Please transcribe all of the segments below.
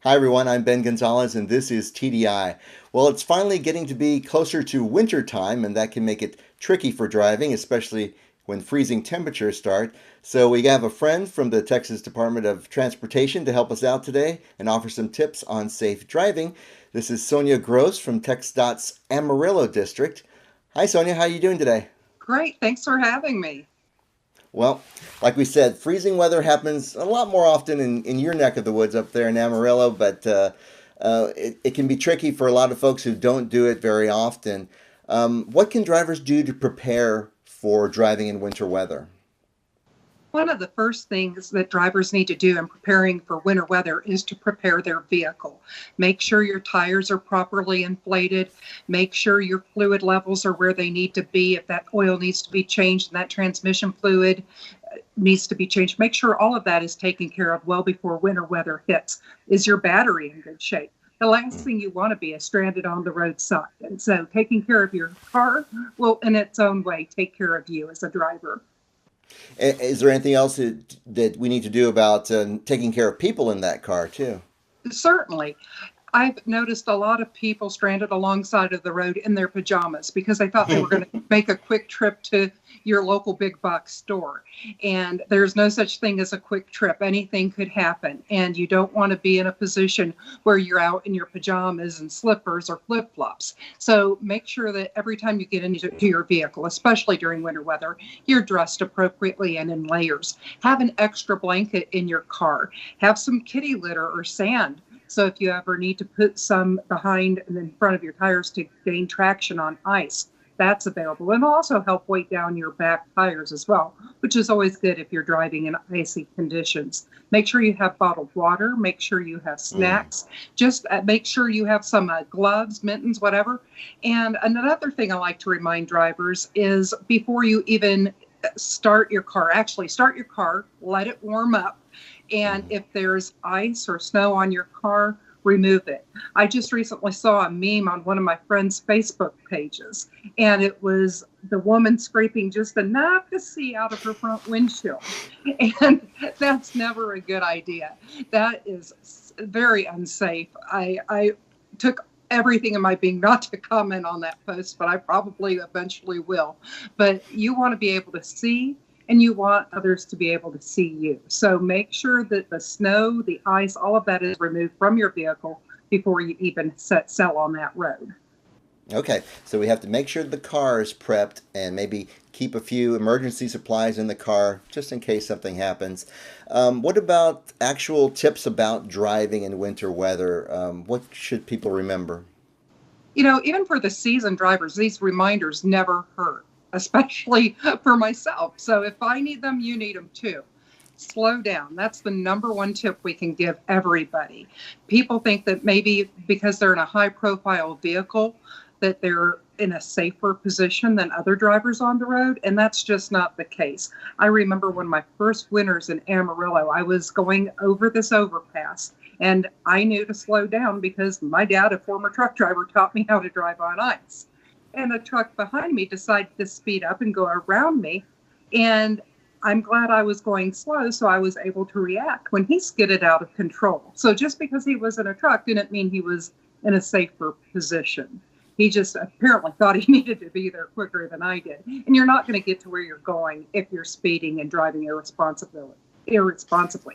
Hi everyone, I'm Ben Gonzalez and this is TDI. Well, it's finally getting to be closer to winter time and that can make it tricky for driving, especially when freezing temperatures start. So we have a friend from the Texas Department of Transportation to help us out today and offer some tips on safe driving. This is Sonia Gross from TxDOT's Amarillo District. Hi Sonia, how are you doing today? Great. Thanks for having me. Well, like we said, freezing weather happens a lot more often in your neck of the woods up there in Amarillo, but it can be tricky for a lot of folks who don't do it very often. What can drivers do to prepare for driving in winter weather? One of the first things that drivers need to do in preparing for winter weather is to prepare their vehicle. Make sure your tires are properly inflated. Make sure your fluid levels are where they need to be. If that oil needs to be changed and that transmission fluid needs to be changed, make sure all of that is taken care of well before winter weather hits. Is your battery in good shape? The last thing you want to be is stranded on the roadside. And so taking care of your car will, in its own way, take care of you as a driver. Is there anything else that we need to do about taking care of people in that car too? Certainly. I've noticed a lot of people stranded alongside of the road in their pajamas because they thought they were going to make a quick trip to your local big box store. And there's no such thing as a quick trip. Anything could happen. And you don't want to be in a position where you're out in your pajamas and slippers or flip flops. So make sure that every time you get into your vehicle, especially during winter weather, you're dressed appropriately and in layers. Have an extra blanket in your car. Have some kitty litter or sand. So if you ever need to put some behind and in front of your tires to gain traction on ice, that's available. And it'll also help weight down your back tires as well, which is always good if you're driving in icy conditions. Make sure you have bottled water. Make sure you have Mm. snacks. Just make sure you have some gloves, mittens, whatever. And another thing I like to remind drivers is before you even start your car, actually start your car, let it warm up, and Mm. if there's ice or snow on your car, remove it. I just recently saw a meme on one of my friend's Facebook pages, and it was the woman scraping just enough to see out of her front windshield. And that's never a good idea. That is very unsafe. I took everything in my being not to comment on that post, but I probably eventually will. But you want to be able to see and you want others to be able to see you. So make sure that the snow, the ice, all of that is removed from your vehicle before you even set sail on that road. Okay, so we have to make sure the car is prepped and maybe keep a few emergency supplies in the car just in case something happens. What about actual tips about driving in winter weather? What should people remember? You know, even for the seasoned drivers, these reminders never hurt, especially for myself. So if I need them, you need them too. Slow down. That's the number one tip we can give everybody. People think that maybe because they're in a high profile vehicle, that they're in a safer position than other drivers on the road, and that's just not the case. I remember when my first winters in Amarillo, I was going over this overpass, and I knew to slow down because my dad, a former truck driver, taught me how to drive on ice. And a truck behind me decided to speed up and go around me, and I'm glad I was going slow, so I was able to react when he skidded out of control. So just because he was in a truck didn't mean he was in a safer position. He just apparently thought he needed to be there quicker than I did. And you're not going to get to where you're going if you're speeding and driving irresponsibly.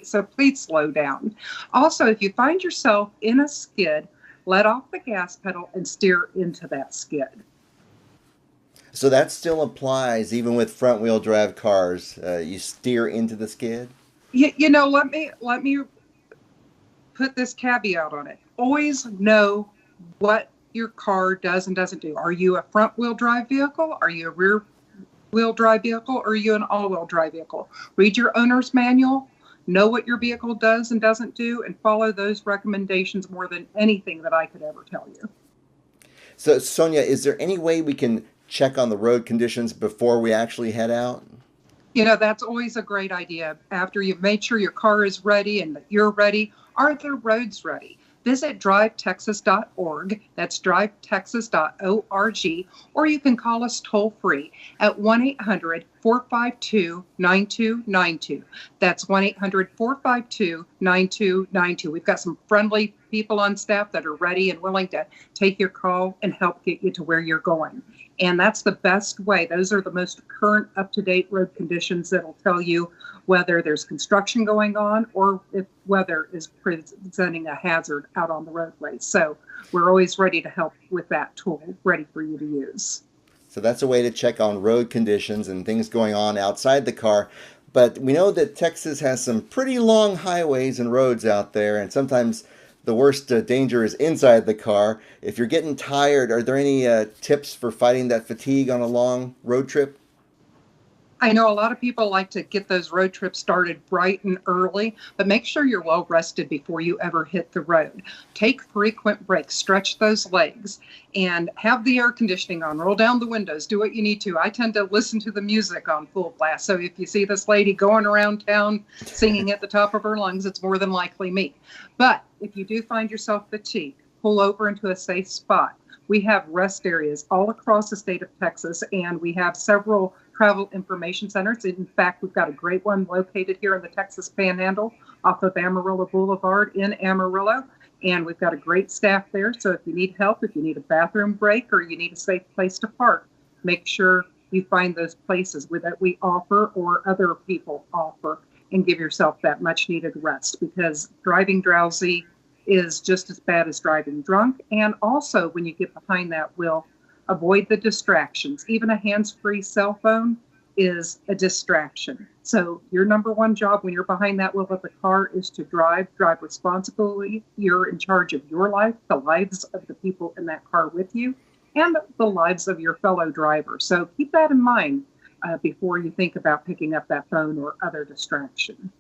So please slow down. Also, if you find yourself in a skid, let off the gas pedal and steer into that skid. So that still applies even with front wheel drive cars. You steer into the skid? Let me put this caveat on it. Always know what your car does and doesn't do. Are you a front wheel drive vehicle? Are you a rear wheel drive vehicle? Or are you an all wheel drive vehicle? Read your owner's manual, know what your vehicle does and doesn't do, and follow those recommendations more than anything that I could ever tell you. So, Sonia, is there any way we can check on the road conditions before we actually head out? You know, that's always a great idea. After you've made sure your car is ready and that you're ready, are the roads ready? Visit drivetexas.org. That's drivetexas.org. Or you can call us toll free at 1 800 1-800-452-9292. That's 1-800-452-9292. We've got some friendly people on staff that are ready and willing to take your call and help get you to where you're going. And that's the best way. Those are the most current, up-to-date road conditions that'll tell you whether there's construction going on or if weather is presenting a hazard out on the roadway. So we're always ready to help with that tool, ready for you to use. So that's a way to check on road conditions and things going on outside the car. But we know that Texas has some pretty long highways and roads out there, and sometimes the worst danger is inside the car. If you're getting tired, are there any tips for fighting that fatigue on a long road trip? I know a lot of people like to get those road trips started bright and early, but make sure you're well rested before you ever hit the road. Take frequent breaks, stretch those legs, and have the air conditioning on. Roll down the windows, do what you need to. I tend to listen to the music on full blast. So if you see this lady going around town singing at the top of her lungs, it's more than likely me. But if you do find yourself fatigued, pull over into a safe spot. We have rest areas all across the state of Texas, and we have several travel information centers. In fact, we've got a great one located here in the Texas Panhandle off of Amarillo Boulevard in Amarillo. And we've got a great staff there. So if you need help, if you need a bathroom break, or you need a safe place to park, make sure you find those places that we offer or other people offer, and give yourself that much needed rest, because driving drowsy is just as bad as driving drunk. And also, when you get behind that wheel, avoid the distractions. Even a hands-free cell phone is a distraction. So your number one job when you're behind that wheel of the car is to drive responsibly. You're in charge of your life, the lives of the people in that car with you, and the lives of your fellow drivers. So keep that in mind before you think about picking up that phone or other distraction.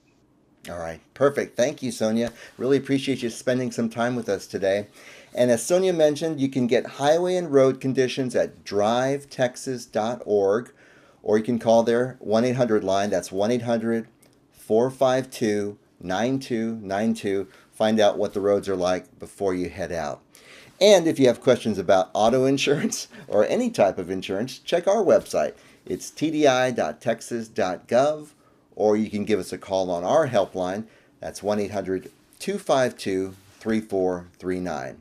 All right, perfect. Thank you, Sonia. Really appreciate you spending some time with us today. And as Sonia mentioned, you can get highway and road conditions at drivetexas.org, or you can call their 1-800 line. That's 1-800-452-9292. Find out what the roads are like before you head out. And if you have questions about auto insurance or any type of insurance, check our website. It's tdi.texas.gov. Or you can give us a call on our helpline. That's 1-800-252-3439.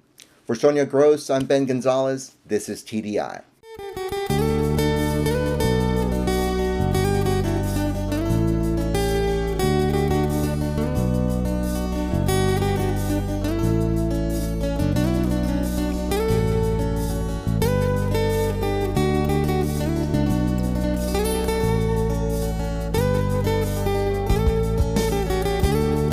For Sonia Gross, I'm Ben Gonzalez. This is TDI.